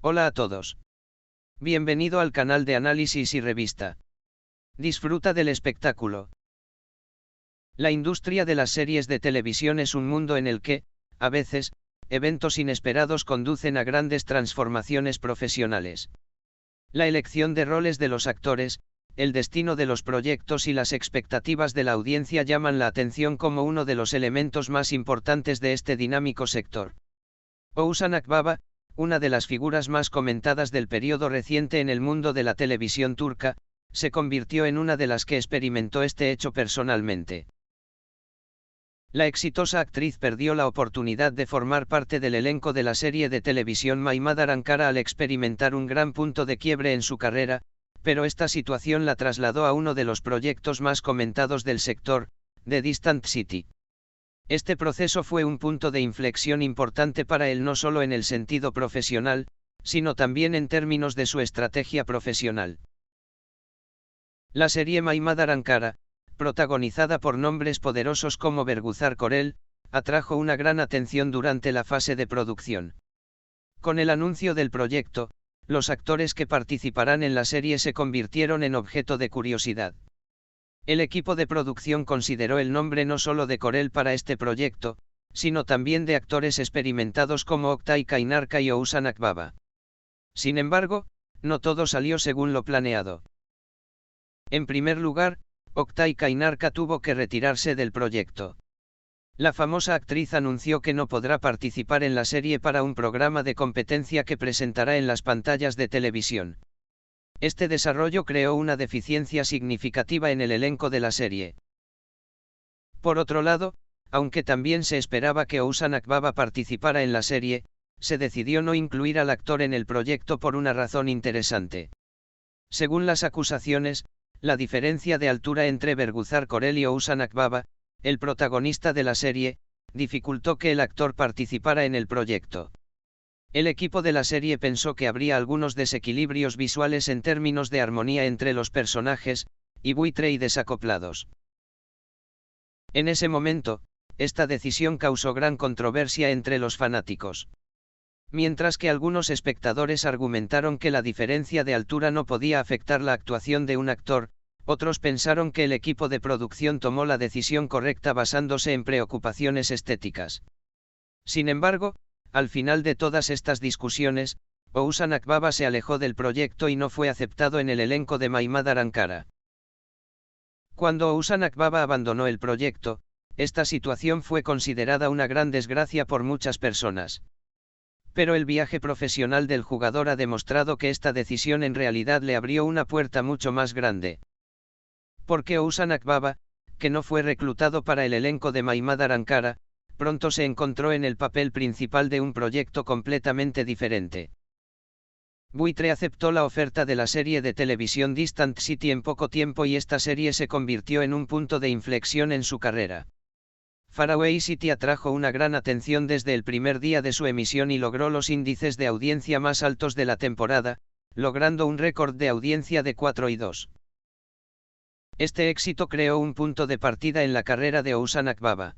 Hola a todos. Bienvenido al canal de análisis y revista. Disfruta del espectáculo. La industria de las series de televisión es un mundo en el que, a veces, eventos inesperados conducen a grandes transformaciones profesionales. La elección de roles de los actores, el destino de los proyectos y las expectativas de la audiencia llaman la atención como uno de los elementos más importantes de este dinámico sector. Oğuzhan Akbaba, una de las figuras más comentadas del periodo reciente en el mundo de la televisión turca, se convirtió en una de las que experimentó este hecho personalmente. La exitosa actriz perdió la oportunidad de formar parte del elenco de la serie de televisión Maimadar Ankara al experimentar un gran punto de quiebre en su carrera, pero esta situación la trasladó a uno de los proyectos más comentados del sector, The Distant City. Este proceso fue un punto de inflexión importante para él no solo en el sentido profesional, sino también en términos de su estrategia profesional. La serie Maimadar Ankara, protagonizada por nombres poderosos como Bergüzar Korel, atrajo una gran atención durante la fase de producción. Con el anuncio del proyecto, los actores que participarán en la serie se convirtieron en objeto de curiosidad. El equipo de producción consideró el nombre no solo de Korel para este proyecto, sino también de actores experimentados como Oktay Kaynarca y Oğuzhan Akbaba. Sin embargo, no todo salió según lo planeado. En primer lugar, Oktay Kaynarca tuvo que retirarse del proyecto. La famosa actriz anunció que no podrá participar en la serie para un programa de competencia que presentará en las pantallas de televisión. Este desarrollo creó una deficiencia significativa en el elenco de la serie. Por otro lado, aunque también se esperaba que Oğuzhan Akbaba participara en la serie, se decidió no incluir al actor en el proyecto por una razón interesante. Según las acusaciones, la diferencia de altura entre Bergüzar Korel y Oğuzhan Akbaba, el protagonista de la serie, dificultó que el actor participara en el proyecto. El equipo de la serie pensó que habría algunos desequilibrios visuales en términos de armonía entre los personajes, y buitre y desacoplados. En ese momento, esta decisión causó gran controversia entre los fanáticos. Mientras que algunos espectadores argumentaron que la diferencia de altura no podía afectar la actuación de un actor, otros pensaron que el equipo de producción tomó la decisión correcta basándose en preocupaciones estéticas. Sin embargo, al final de todas estas discusiones, Oğuzhan Akbaba se alejó del proyecto y no fue aceptado en el elenco de Maimadar Ankara. Cuando Oğuzhan Akbaba abandonó el proyecto, esta situación fue considerada una gran desgracia por muchas personas. Pero el viaje profesional del jugador ha demostrado que esta decisión en realidad le abrió una puerta mucho más grande. Porque Oğuzhan Akbaba, que no fue reclutado para el elenco de Maimadar Ankara, pronto se encontró en el papel principal de un proyecto completamente diferente. Buitre aceptó la oferta de la serie de televisión Distant City en poco tiempo y esta serie se convirtió en un punto de inflexión en su carrera. Faraway City atrajo una gran atención desde el primer día de su emisión y logró los índices de audiencia más altos de la temporada, logrando un récord de audiencia de 4,2. Este éxito creó un punto de partida en la carrera de Oğuzhan Akbaba.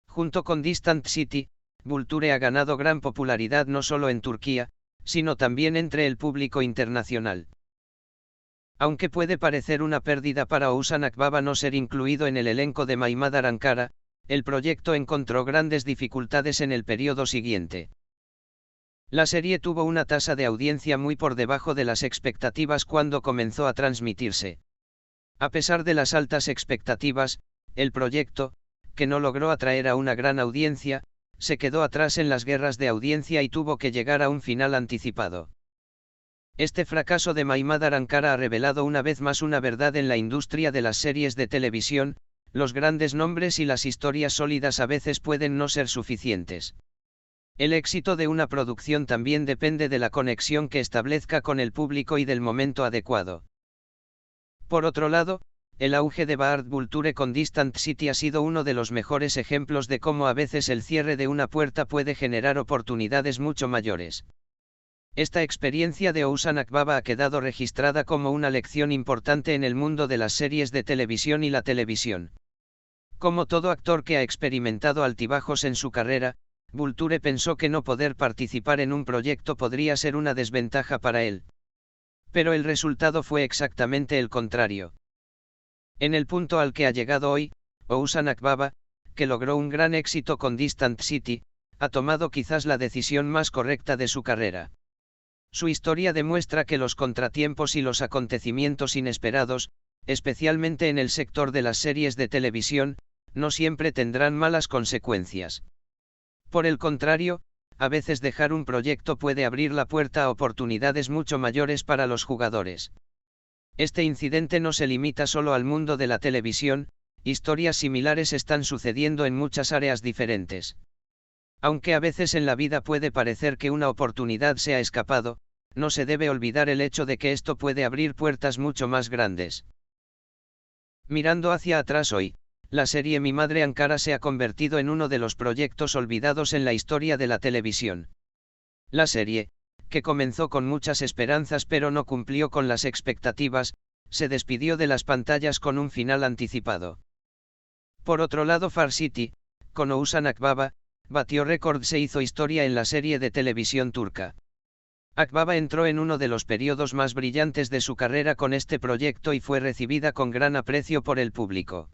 Junto con Distant City, Vulture ha ganado gran popularidad no solo en Turquía, sino también entre el público internacional. Aunque puede parecer una pérdida para Oğuzhan Akbaba no ser incluido en el elenco de Maimadar Ankara, el proyecto encontró grandes dificultades en el periodo siguiente. La serie tuvo una tasa de audiencia muy por debajo de las expectativas cuando comenzó a transmitirse. A pesar de las altas expectativas, el proyecto, que no logró atraer a una gran audiencia, se quedó atrás en las guerras de audiencia y tuvo que llegar a un final anticipado. Este fracaso de Maimadar Ankara ha revelado una vez más una verdad en la industria de las series de televisión: los grandes nombres y las historias sólidas a veces pueden no ser suficientes. El éxito de una producción también depende de la conexión que establezca con el público y del momento adecuado. Por otro lado, el auge de Bart Vulture con Distant City ha sido uno de los mejores ejemplos de cómo a veces el cierre de una puerta puede generar oportunidades mucho mayores. Esta experiencia de Oğuzhan Akbaba ha quedado registrada como una lección importante en el mundo de las series de televisión y la televisión. Como todo actor que ha experimentado altibajos en su carrera, Vulture pensó que no poder participar en un proyecto podría ser una desventaja para él. Pero el resultado fue exactamente el contrario. En el punto al que ha llegado hoy, Oushan Akbaba, que logró un gran éxito con Distant City, ha tomado quizás la decisión más correcta de su carrera. Su historia demuestra que los contratiempos y los acontecimientos inesperados, especialmente en el sector de las series de televisión, no siempre tendrán malas consecuencias. Por el contrario, a veces dejar un proyecto puede abrir la puerta a oportunidades mucho mayores para los jugadores. Este incidente no se limita solo al mundo de la televisión, historias similares están sucediendo en muchas áreas diferentes. Aunque a veces en la vida puede parecer que una oportunidad se ha escapado, no se debe olvidar el hecho de que esto puede abrir puertas mucho más grandes. Mirando hacia atrás hoy, la serie Mi Madre Ankara se ha convertido en uno de los proyectos olvidados en la historia de la televisión. La serie, que comenzó con muchas esperanzas pero no cumplió con las expectativas, se despidió de las pantallas con un final anticipado. Por otro lado, Far City, con Oğuzhan Akbaba, batió récords e hizo historia en la serie de televisión turca. Akbaba entró en uno de los periodos más brillantes de su carrera con este proyecto y fue recibida con gran aprecio por el público.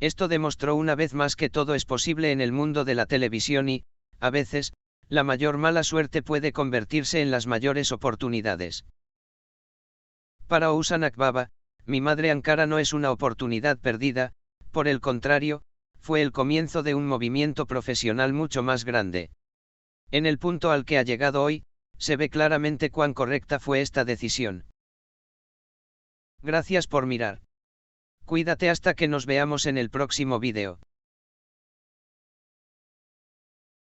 Esto demostró una vez más que todo es posible en el mundo de la televisión y, a veces, la mayor mala suerte puede convertirse en las mayores oportunidades. Para Oğuzhan Akbaba, Mi Madre Ankara no es una oportunidad perdida, por el contrario, fue el comienzo de un movimiento profesional mucho más grande. En el punto al que ha llegado hoy, se ve claramente cuán correcta fue esta decisión. Gracias por mirar. Cuídate hasta que nos veamos en el próximo vídeo.